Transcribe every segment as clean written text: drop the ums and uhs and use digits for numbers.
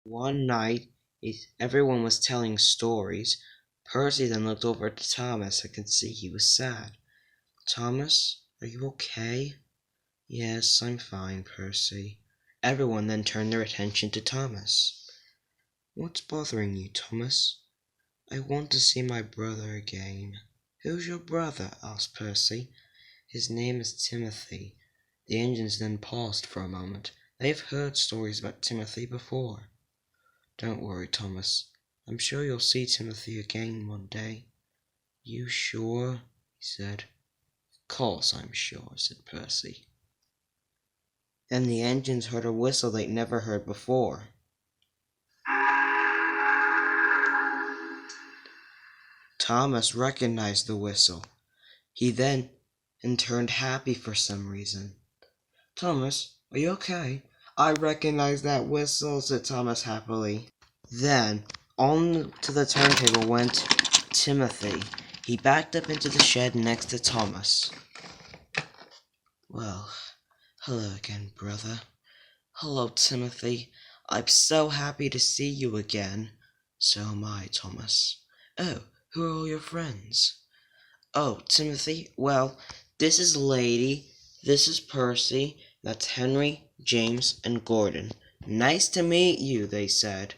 One night, everyone was telling stories. Percy then looked over at Thomas and could see he was sad. Thomas, are you okay? Yes, I'm fine, Percy. Everyone then turned their attention to Thomas. What's bothering you, Thomas? I want to see my brother again. Who's your brother? Asked Percy. His name is Timothy. The engines then paused for a moment. They've heard stories about Timothy before. Don't worry, Thomas. I'm sure you'll see Timothy again one day. You sure? He said. Of course I'm sure, said Percy. Then the engines heard a whistle they'd never heard before. Thomas recognized the whistle. He then turned happy for some reason. Thomas, are you okay? I recognize that whistle, said Thomas happily. Then, on to the turntable went Timothy. He backed up into the shed next to Thomas. Well, hello again, brother. Hello, Timothy. I'm so happy to see you again. So am I, Thomas. Oh, who are all your friends? Oh, Timothy, well, this is Lady, this is Percy, that's Henry, James, and Gordon. Nice to meet you, they said.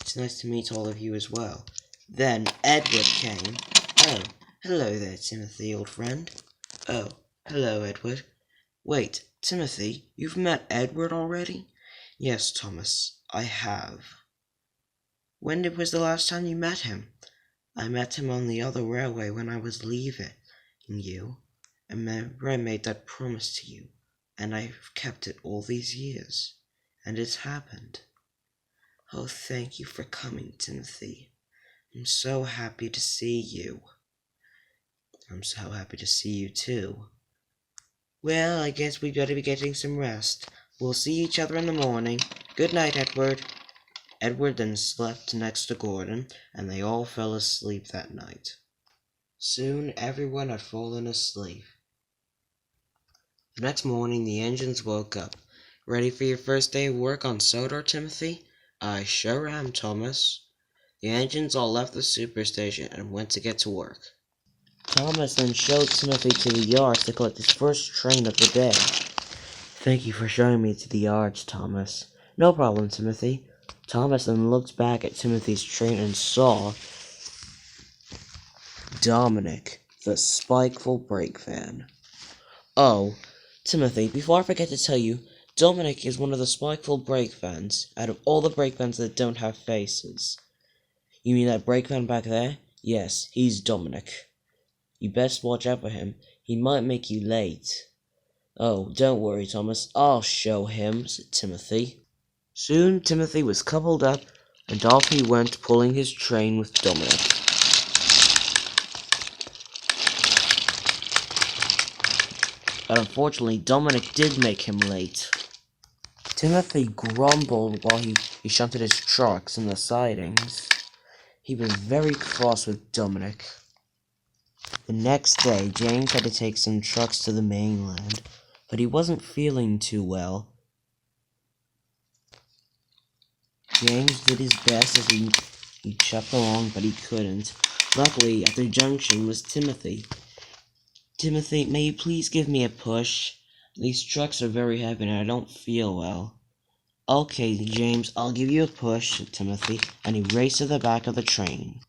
It's nice to meet all of you as well. Then Edward came. Oh, hello there, Timothy, old friend. Oh, hello, Edward. Wait, Timothy, you've met Edward already? Yes, Thomas, I have. When was the last time you met him? I met him on the other railway when I was leaving you. Remember I made that promise to you, and I've kept it all these years, and it's happened. Oh, thank you for coming, Timothy. I'm so happy to see you. I'm so happy to see you too. Well, I guess we better be getting some rest. We'll see each other in the morning. Good night, Edward. Edward then slept next to Gordon, and they all fell asleep that night. Soon everyone had fallen asleep. The next morning the engines woke up. Ready for your first day of work on Sodor, Timothy? I sure am, Thomas. The engines all left the superstation and went to get to work. Thomas then showed Timothy to the yards to collect his first train of the day. Thank you for showing me to the yards, Thomas. No problem, Timothy. Thomas then looked back at Timothy's train and saw Dominic, the spiteful brake van. Oh, Timothy, before I forget to tell you, Dominic is one of the spiteful brake vans, out of all the brake vans that don't have faces. You mean that brake van back there? Yes, he's Dominic. You best watch out for him. He might make you late. Oh, don't worry, Thomas. I'll show him, said Timothy. Soon Timothy was coupled up, and off he went, pulling his train with Dominic. But unfortunately, Dominic did make him late. Timothy grumbled while he shunted his trucks in the sidings. He was very cross with Dominic. The next day, James had to take some trucks to the mainland, but he wasn't feeling too well. James did his best as he chucked along, but he couldn't. Luckily, at the junction was Timothy. Timothy, may you please give me a push? These trucks are very heavy and I don't feel well. Okay, James, I'll give you a push, said Timothy, and he raced to the back of the train.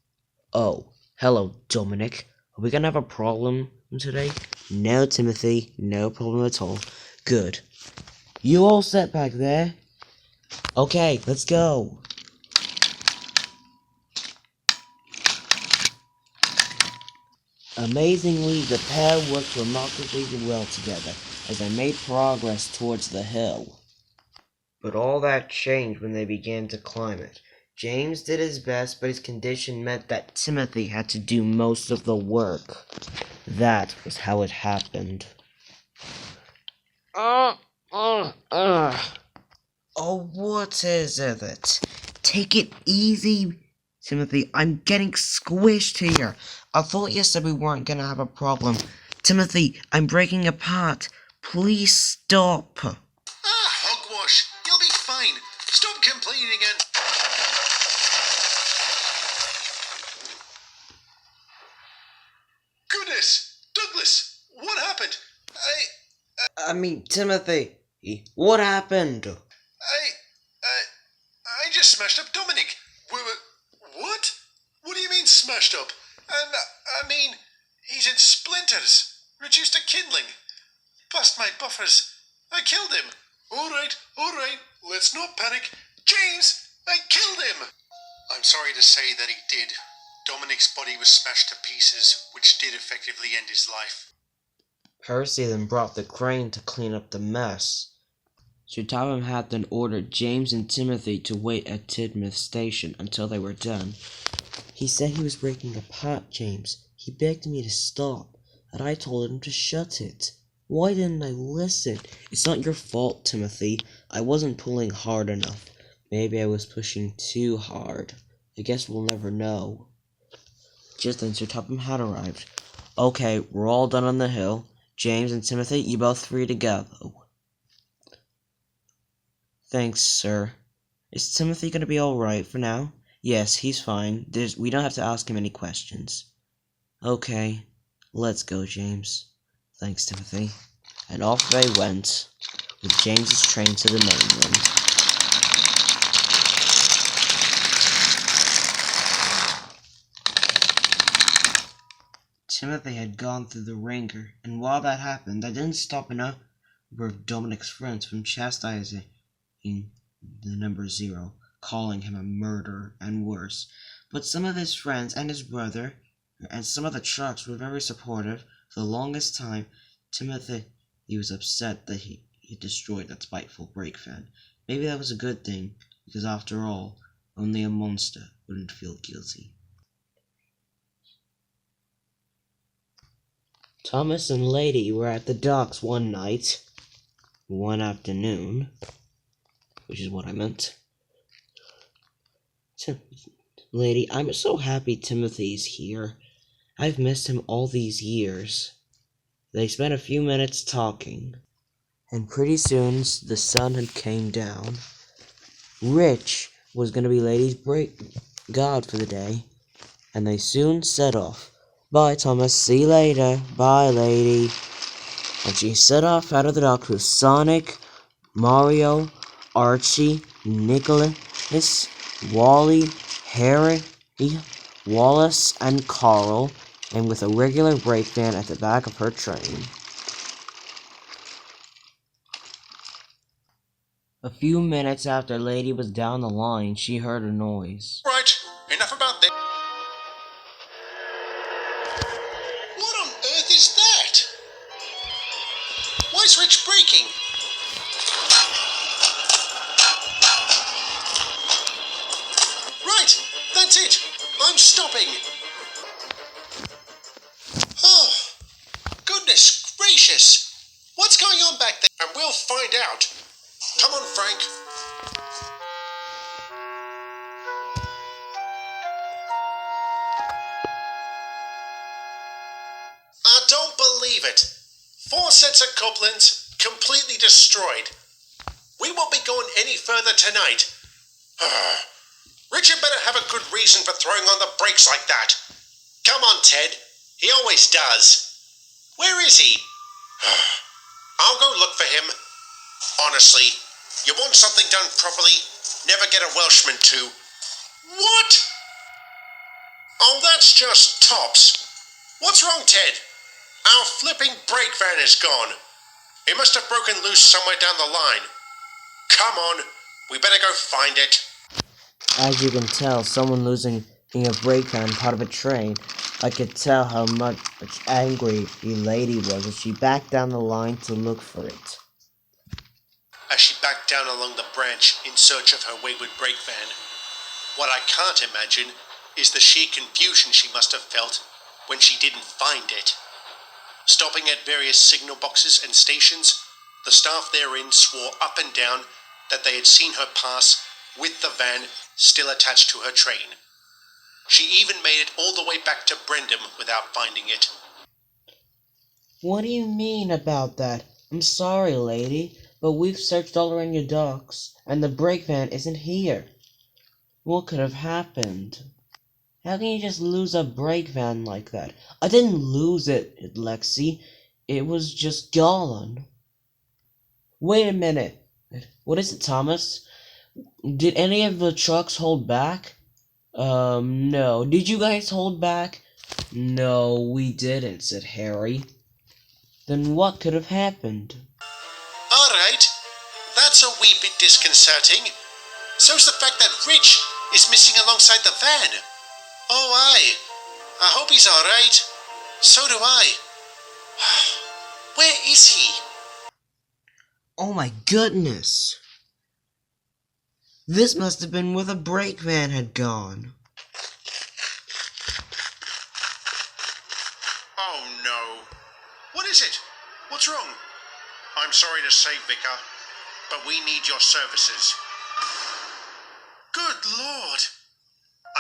Oh, hello, Dominic. Are we gonna have a problem today? No, Timothy, no problem at all. Good. You all set back there? Okay, let's go. Amazingly, the pair worked remarkably well together as they made progress towards the hill. But all that changed when they began to climb it. James did his best, but his condition meant that Timothy had to do most of the work. That was how it happened. Oh, what is it? Take it easy, Timothy. I'm getting squished here. I thought you said we weren't gonna have a problem. Timothy, I'm breaking apart. Please stop. Hogwash. You'll be fine. Stop complaining man. Goodness! Douglas! What happened? I mean, Timothy, what happened? I just smashed up Dominic. What? What do you mean smashed up? I mean, he's in splinters, reduced to kindling. Bust my buffers. I killed him. All right, let's not panic. James, I killed him. I'm sorry to say that he did. Dominic's body was smashed to pieces, which did effectively end his life. Percy then brought the crane to clean up the mess. Sir Topham had then ordered James and Timothy to wait at Tidmouth Station until they were done. He said he was breaking a pot, James. He begged me to stop, and I told him to shut it. Why didn't I listen? It's not your fault, Timothy. I wasn't pulling hard enough. Maybe I was pushing too hard. I guess we'll never know. Just then Sir Topham had arrived. Okay, we're all done on the hill. James and Timothy, you both free to go. Thanks, sir. Is Timothy going to be alright for now? Yes, he's fine. We don't have to ask him any questions. Okay, let's go, James. Thanks, Timothy. And off they went, with James's train to the mainland. Timothy had gone through the ringer, and while that happened, that didn't stop a number of Dominic's friends from chastising the number 0, calling him a murderer, and worse. But some of his friends and his brother, and some of the trucks were very supportive. For the longest time, Timothy was upset that he destroyed that spiteful brake van. Maybe that was a good thing, because after all, only a monster wouldn't feel guilty. Thomas and Lady were at the docks one afternoon, which is what I meant. Lady, I'm so happy Timothy's here. I've missed him all these years. They spent a few minutes talking, and pretty soon the sun had came down. Rich was going to be Lady's guard for the day, and they soon set off. Bye, Thomas. See you later. Bye, Lady. And she set off out of the dock with Sonic, Mario, Archie, Nicholas, Wally, Harry, Wallace, and Carl, and with a regular brake van at the back of her train. A few minutes after Lady was down the line, she heard a noise. Right, enough about this. What on earth is that? Why's Rich braking? Right, that's it. I'm stopping. Oh, goodness gracious. What's going on back there? And we'll find out. Come on, Frank. I don't believe it. 4 sets of couplings completely destroyed. We won't be going any further tonight. Richard better have a good reason for throwing on the brakes like that. Come on, Ted. He always does. Where is he? I'll go look for him. Honestly, you want something done properly, never get a Welshman to. What? Oh, that's just tops. What's wrong, Ted? Our flipping brake van is gone. It must have broken loose somewhere down the line. Come on, we better go find it. As you can tell, someone losing a brake van part of a train. I could tell how much angry the lady was as she backed down the line to look for it. As she backed down along the branch in search of her wayward brake van. What I can't imagine is the sheer confusion she must have felt when she didn't find it. Stopping at various signal boxes and stations, the staff therein swore up and down that they had seen her pass with the van still attached to her train. She even made it all the way back to Brendam without finding it. What do you mean about that? I'm sorry, lady, but we've searched all around your docks, and the brake van isn't here. What could have happened? How can you just lose a brake van like that? I didn't lose it, Lexi. It was just gone. Wait a minute. What is it, Thomas? Did any of the trucks hold back? No. Did you guys hold back? No, we didn't, said Harry. Then what could have happened? Alright, that's a wee bit disconcerting. So's the fact that Rich is missing alongside the van. Oh, aye. I hope he's alright. So do I. Where is he? Oh my goodness! This must have been where the brake van had gone. Oh no. What is it? What's wrong? I'm sorry to say, Vicar, but we need your services. Good Lord!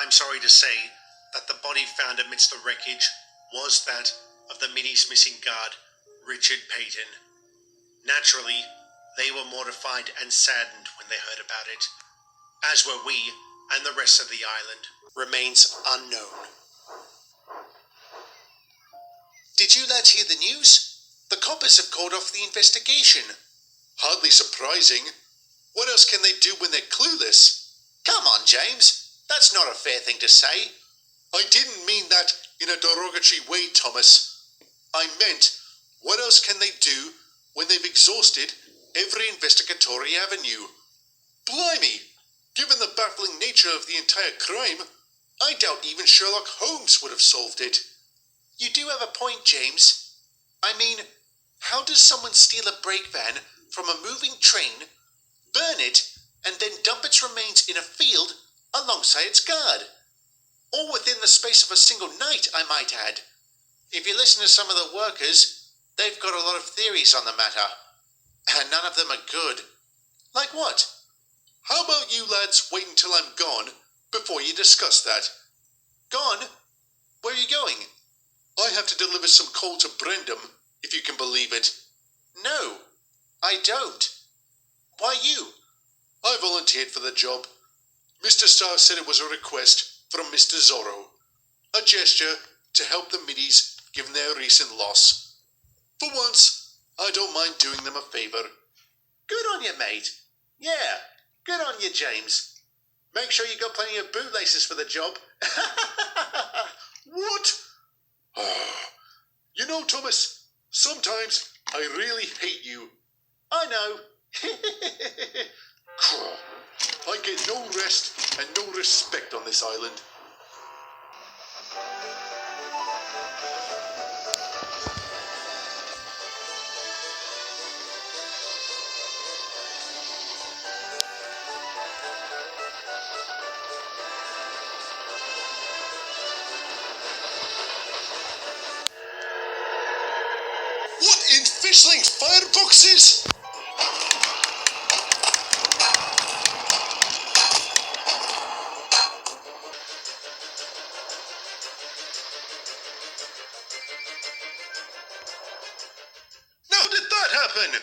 I'm sorry to say that the body found amidst the wreckage was that of the Middy's missing guard, Richard Payton. Naturally, they were mortified and saddened when they heard about it, as were we and the rest of the island. Remains unknown. Did you lads hear the news? The coppers have called off the investigation. Hardly surprising. What else can they do when they're clueless? Come on, James. That's not a fair thing to say. I didn't mean that in a derogatory way, Thomas. I meant, what else can they do when they've exhausted every investigatory avenue? Blimey! Given the baffling nature of the entire crime, I doubt even Sherlock Holmes would have solved it. You do have a point, James. I mean, how does someone steal a brake van from a moving train, burn it, and then dump its remains in a field alongside its guard? All within the space of a single night, I might add. If you listen to some of the workers, they've got a lot of theories on the matter, and none of them are good. Like what? How about you lads wait until I'm gone before you discuss that? Gone? Where are you going? I have to deliver some coal to Brendam, if you can believe it. No, I don't. Why you? I volunteered for the job. Mr. Starr said it was a request from Mr. Zorro. A gesture to help the Middies given their recent loss. For once, I don't mind doing them a favour. Good on you, mate. Yeah, good on you, James. Make sure you got plenty of bootlaces for the job. What? You know, Thomas, sometimes I really hate you. I know. I get no rest and no respect on this island. What in Fishling's fireboxes? Now, how did that happen?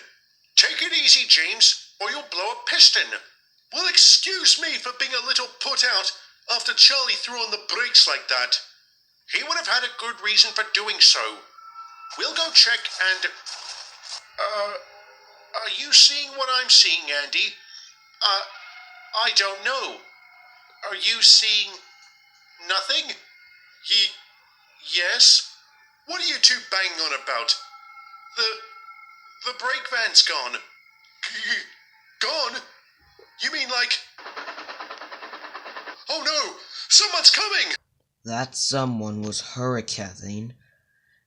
Take it easy, James, or you'll blow a piston. Well, excuse me for being a little put out after Charlie threw on the brakes like that. He would have had a good reason for doing so. We'll go check and... Are you seeing what I'm seeing, Andy? I don't know. Are you seeing nothing? Yes? What are you two banging on about? The brake van's gone. Gone? You mean like... Oh no! Someone's coming! That someone was Hurricane.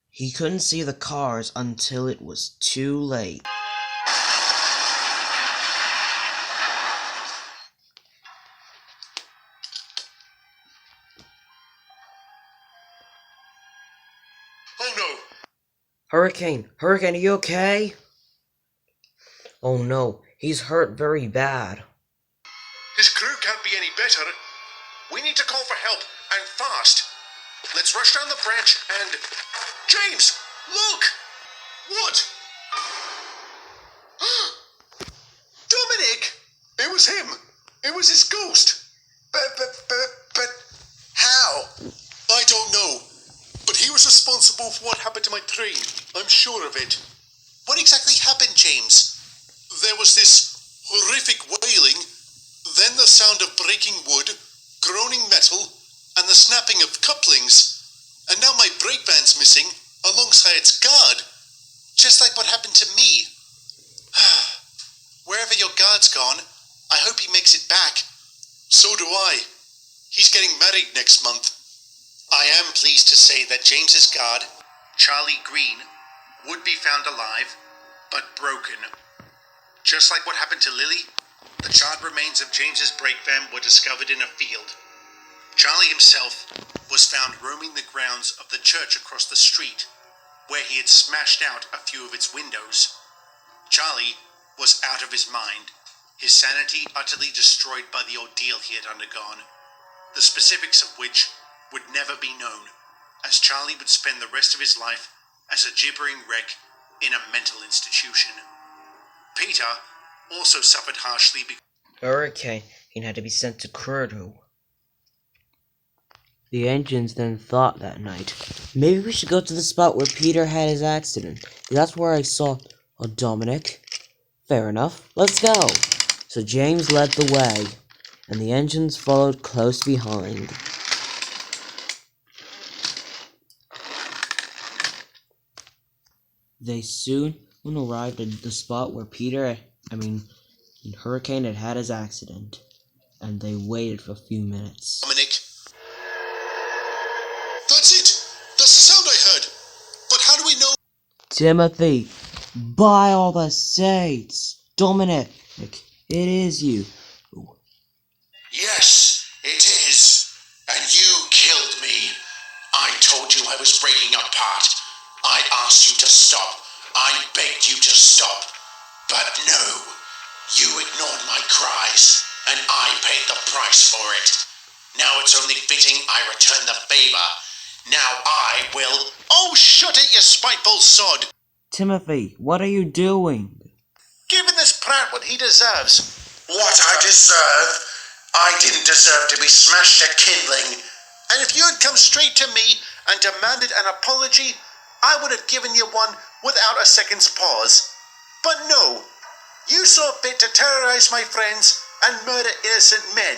He couldn't see the cars until it was too late. Oh no! Hurricane, are you okay? Oh no, he's hurt very bad. His crew can't be any better. We need to call for help, and fast. Let's rush down the branch and... James! Look! What? Dominic! It was him! It was his ghost! of what happened to my train. I'm sure of it. What exactly happened, James? There was this horrific wailing, then the sound of breaking wood, groaning metal, and the snapping of couplings. And now my brake van's missing, alongside its guard. Just like what happened to me. Wherever your guard's gone, I hope he makes it back. So do I. He's getting married next month. I am pleased to say that James's guard, Charlie Green, would be found alive, but broken. Just like what happened to Lily, the charred remains of James's brake van were discovered in a field. Charlie himself was found roaming the grounds of the church across the street, where he had smashed out a few of its windows. Charlie was out of his mind, his sanity utterly destroyed by the ordeal he had undergone, the specifics of which would never be known, as Charlie would spend the rest of his life as a gibbering wreck in a mental institution. Peter also suffered harshly because Hurricane had to be sent to Kurdu. The engines then thought that night, maybe we should go to the spot where Peter had his accident. That's where I saw Dominic. Fair enough, let's go. So James led the way, and the engines followed close behind. They soon arrived at the spot where Hurricane had his accident, and they waited for a few minutes. Dominic. That's it! That's the sound I heard! But how do we know? Timothy, by all the saints! Dominic, it is you. Yes, it is. And you killed me. I told you I was breaking apart. I asked you to stop. I begged you to stop. But no, you ignored my cries, and I paid the price for it. Now it's only fitting I return the favor. Now I will... Oh, shut it, you spiteful sod! Timothy, what are you doing? Giving this prat what he deserves. What I deserve? I didn't deserve to be smashed to kindling. And if you had come straight to me and demanded an apology, I would have given you one without a second's pause. But no, you saw fit to terrorize my friends and murder innocent men.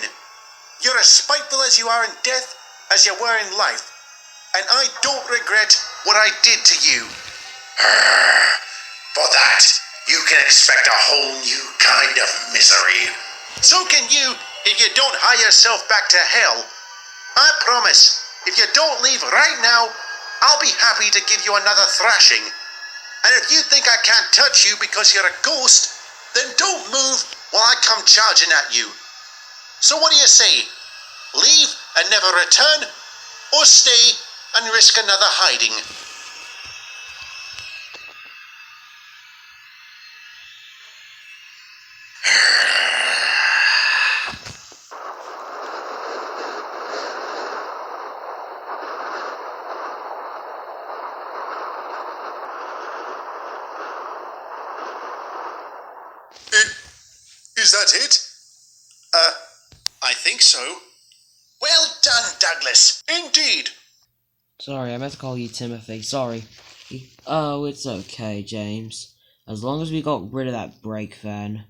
You're as spiteful as you are in death as you were in life. And I don't regret what I did to you. For that, you can expect a whole new kind of misery. So can you if you don't hie yourself back to hell. I promise, if you don't leave right now, I'll be happy to give you another thrashing. And if you think I can't touch you because you're a ghost, then don't move while I come charging at you. So what do you say? Leave and never return, or stay and risk another hiding? Is that it? I think so. Well done, Douglas. Indeed. Sorry, I meant to call you Timothy. Sorry. Oh, it's okay, James. As long as we got rid of that brake van.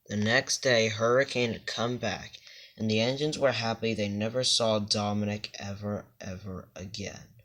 The next day, Hurricane had come back, and the engines were happy they never saw Dominic ever again.